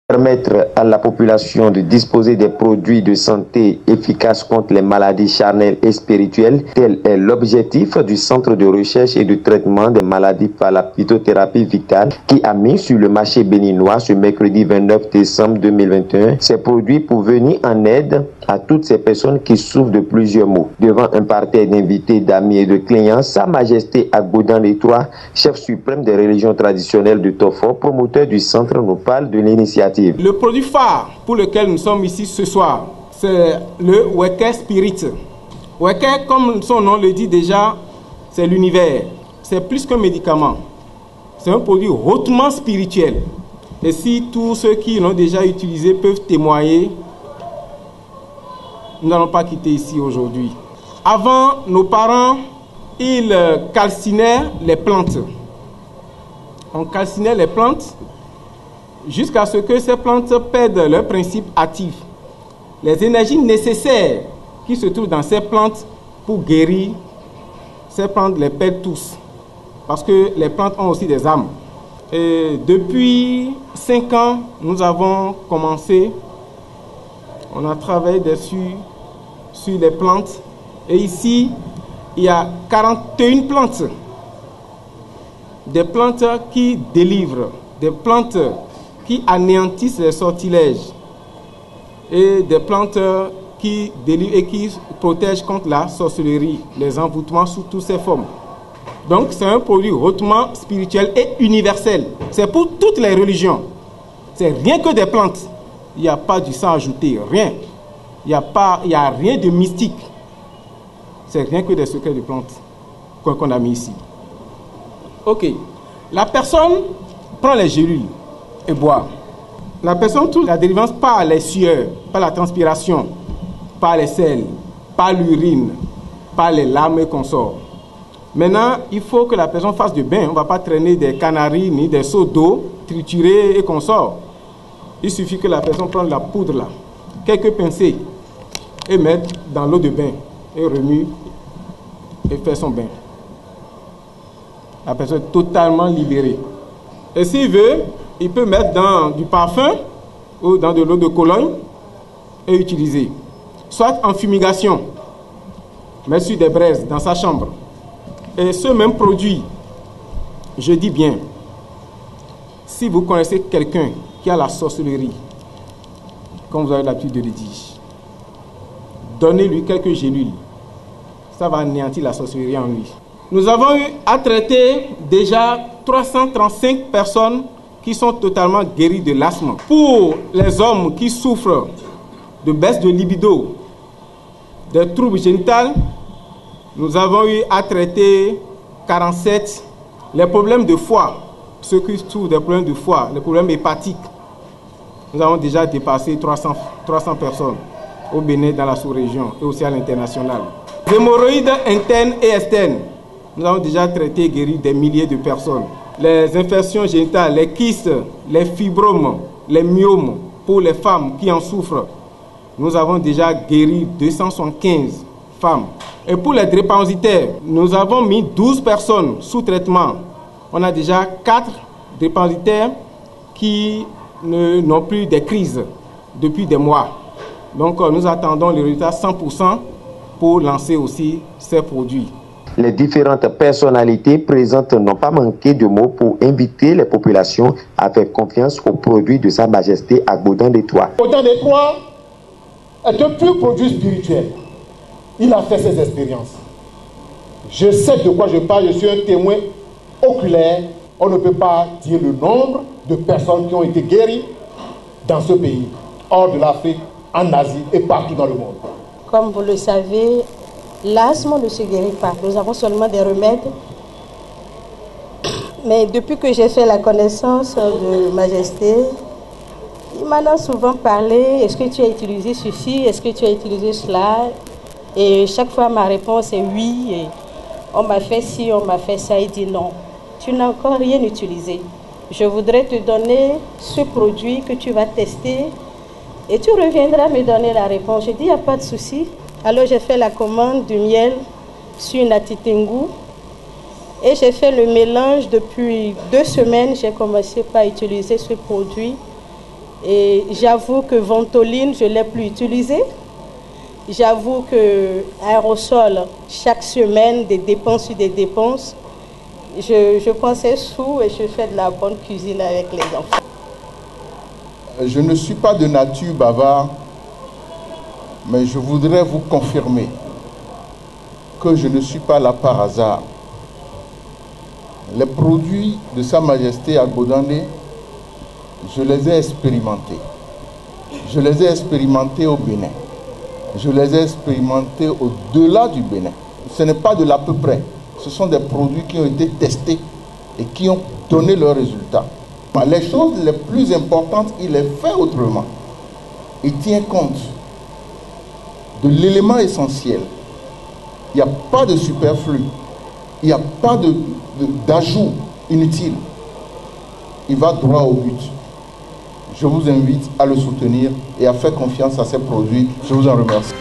Permettre à la population de disposer des produits de santé efficaces contre les maladies charnelles et spirituelles, tel est l'objectif du Centre de recherche et de traitement des maladies par la phytothérapie vitale qui a mis sur le marché béninois ce mercredi 29 décembre 2021 ces produits pour venir en aide à toutes ces personnes qui souffrent de plusieurs maux. Devant un parterre d'invités, d'amis et de clients, Sa Majesté Agbodan III, chef suprême des religions traditionnelles de Tofo, promoteur du centre, nous parle de l'initiative. Le produit phare pour lequel nous sommes ici ce soir, c'est le Weke Spirit. Weke, comme son nom le dit déjà, c'est l'univers. C'est plus qu'un médicament. C'est un produit hautement spirituel. Et si tous ceux qui l'ont déjà utilisé peuvent témoigner, nous n'allons pas quitter ici aujourd'hui. Avant, nos parents, ils calcinaient les plantes. On calcinait les plantes jusqu'à ce que ces plantes perdent leur principe actif. Les énergies nécessaires qui se trouvent dans ces plantes pour guérir, ces plantes les perdent tous. Parce que les plantes ont aussi des âmes. Et depuis 5 ans, nous avons commencé, on a travaillé dessus, sur les plantes. Et ici, il y a 41 plantes. Des plantes qui délivrent, des plantes qui anéantissent les sortilèges et des plantes qui délivrent et qui protègent contre la sorcellerie, les envoûtements sous toutes ces formes. Donc c'est un produit hautement spirituel et universel. C'est pour toutes les religions. C'est rien que des plantes. Il n'y a pas du sang ajouté, rien. Il n'y a rien de mystique. C'est rien que des secrets de plantes qu'on a mis ici. Ok. La personne prend les gélules et boit. La personne trouve la délivrance par les sueurs, par la transpiration, par les selles, par l'urine, par les larmes et consorts. Maintenant, il faut que la personne fasse du bain. On ne va pas traîner des canaries ni des seaux d'eau triturés et consorts. Il suffit que la personne prenne la poudre là, quelques pincées, et mette dans l'eau de bain, et remue, et fait son bain. La personne est totalement libérée. Et s'il veut, il peut mettre dans du parfum ou dans de l'eau de Cologne et utiliser. Soit en fumigation, mettre sur des braises dans sa chambre. Et ce même produit, je dis bien, si vous connaissez quelqu'un qui a la sorcellerie, comme vous avez l'habitude de le dire, donnez-lui quelques gélules. Ça va anéantir la sorcellerie en lui. Nous avons eu à traiter déjà 335 personnes qui sont totalement guéries de l'asthme. Pour les hommes qui souffrent de baisse de libido, des troubles génitaux, nous avons eu à traiter 47. Les problèmes de foie, ceux qui souffrent des problèmes de foie, les problèmes hépatiques, nous avons déjà dépassé 300 personnes au Bénin, dans la sous-région et aussi à l'international. Les hémorroïdes internes et externes, nous avons déjà traité et guéri des milliers de personnes. Les infections génitales, les kystes, les fibromes, les myomes, pour les femmes qui en souffrent, nous avons déjà guéri 275 femmes. Et pour les drépanocytaires, nous avons mis 12 personnes sous traitement. On a déjà 4 drépanocytaires qui n'ont plus de crises depuis des mois. Donc nous attendons le résultat 100% pour lancer aussi ces produits. Les différentes personnalités présentes n'ont pas manqué de mots pour inviter les populations à faire confiance aux produits de Sa Majesté Agbodan III. Agbodan III est un pur produit spirituel. Il a fait ses expériences. Je sais de quoi je parle, je suis un témoin oculaire. On ne peut pas dire le nombre de personnes qui ont été guéries dans ce pays, hors de l'Afrique, en Asie et partout dans le monde. Comme vous le savez, l'asthme ne se guérit pas. Nous avons seulement des remèdes. Mais depuis que j'ai fait la connaissance de Majesté, il m'en a souvent parlé. Est-ce que tu as utilisé ceci? Est-ce que tu as utilisé cela? Et chaque fois, ma réponse est oui. Et on m'a fait ci, on m'a fait ça. Il dit non. Tu n'as encore rien utilisé. Je voudrais te donner ce produit que tu vas tester. Et tu reviendras me donner la réponse. Je dis, il n'y a pas de souci. Alors j'ai fait la commande du miel sur Nati Tengu. Et j'ai fait le mélange depuis 2 semaines. J'ai commencé par utiliser ce produit. Et j'avoue que Ventoline, je ne l'ai plus utilisé. J'avoue que aérosol, chaque semaine, des dépenses sur des dépenses. Je pensais sous et je fais de la bonne cuisine avec les enfants. Je ne suis pas de nature bavard, mais je voudrais vous confirmer que je ne suis pas là par hasard. Les produits de Sa Majesté Agbodandé, je les ai expérimentés. Je les ai expérimentés au Bénin. Je les ai expérimentés au-delà du Bénin. Ce n'est pas de l'à peu près. Ce sont des produits qui ont été testés et qui ont donné leurs résultats. Les choses les plus importantes, il les fait autrement. Il tient compte de l'élément essentiel. Il n'y a pas de superflu. Il n'y a pas d'ajout inutile. Il va droit au but. Je vous invite à le soutenir et à faire confiance à ces produits. Je vous en remercie.